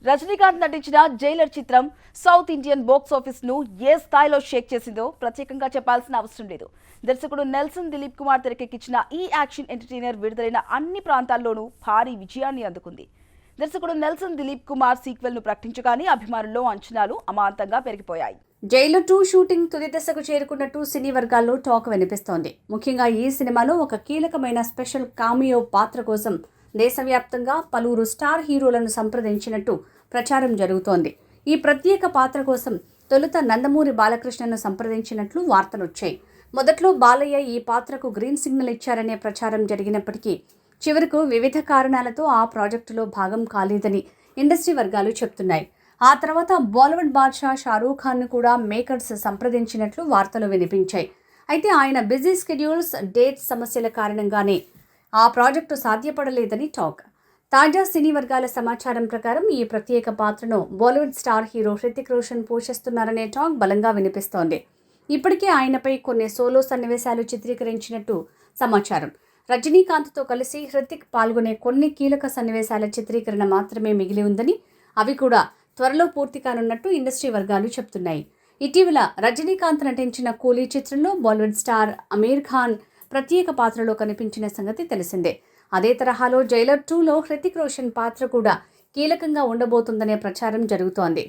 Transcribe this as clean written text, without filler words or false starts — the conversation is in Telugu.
రజనీకాంత్ నటించిన జైలర్ చిత్రం సౌత్ ఇండియన్ బాక్స్ ఆఫీస్ ను ఏ స్థాయిలో షేక్ చేసిందో ప్రత్యేకంగా చెప్పాల్సిన అవసరం లేదు. దర్శకుడు నెల్సన్ దిలీప్ కుమార్ తెరకెక్కించిన ఈ యాక్షన్ ఎంటర్టైనర్ విడుదలైన అన్ని ప్రాంతాల్లోనూ భారీ విజయాన్ని అందుకుంది. దర్శకుడు నెల్సన్ దిలీప్ కుమార్ సీక్వెల్ ను ప్రకటించగానే అభిమానుల్లో అంచనాలు అమాంతంగా పెరిగిపోయాయి. జైలర్ 2 షూటింగ్ తుది దశకు చేరుకున్నట్టు సినీ వర్గాల్లో టాక్ వినిపిస్తోంది. ముఖ్యంగా ఈ సినిమాలో ఒక కీలకమైన స్పెషల్ కామియో పాత్ర కోసం దేశవ్యాప్తంగా పలువురు స్టార్ హీరోలను సంప్రదించినట్టు ప్రచారం జరుగుతోంది. ఈ ప్రత్యేక పాత్ర కోసం తొలుత నందమూరి బాలకృష్ణను సంప్రదించినట్లు వార్తలొచ్చాయి. మొదట్లో బాలయ్య ఈ పాత్రకు గ్రీన్ సిగ్నల్ ఇచ్చారనే ప్రచారం జరిగినప్పటికీ చివరకు వివిధ కారణాలతో ఆ ప్రాజెక్టులో భాగం కాలేదని ఇండస్ట్రీ వర్గాలు చెప్తున్నాయి. ఆ తర్వాత బాలీవుడ్ బాద్షా షారూఖ్ ఖాన్ను కూడా మేకర్స్ సంప్రదించినట్లు వార్తలు వినిపించాయి. అయితే ఆయన బిజీ స్కెడ్యూల్స్, డేట్ సమస్యల కారణంగానే ఆ ప్రాజెక్టు సాధ్యపడలేదని టాక్. తాజా సినీ వర్గాల సమాచారం ప్రకారం ఈ ప్రత్యేక పాత్రను Bollywood star hero Hrithik Roshan పోషిస్తున్నారనే టాక్ బలంగా వినిపిస్తోంది. ఇప్పటికే ఆయనపై కొన్ని సోలో సన్నివేశాలు చిత్రీకరించినట్టు సమాచారం. రజనీకాంత్తో కలిసి హృతిక్ పాల్గొనే కొన్ని కీలక సన్నివేశాల చిత్రీకరణ మాత్రమే మిగిలి ఉందని, అవి కూడా త్వరలో పూర్తి కానున్నట్టు ఇండస్ట్రీ వర్గాలు చెప్తున్నాయి. ఇటీవల రజనీకాంత్ నటించిన కూలీ చిత్రంలో బాలీవుడ్ స్టార్ అమీర్ ఖాన్ ప్రత్యేక పాత్రలో కనిపించిన సంగతి తెలిసిందే. అదే తరహాలో జైలర్ 2లో హృతిక్ రోషన్ పాత్ర కూడా కీలకంగా ఉండబోతుందనే ప్రచారం జరుగుతోంది.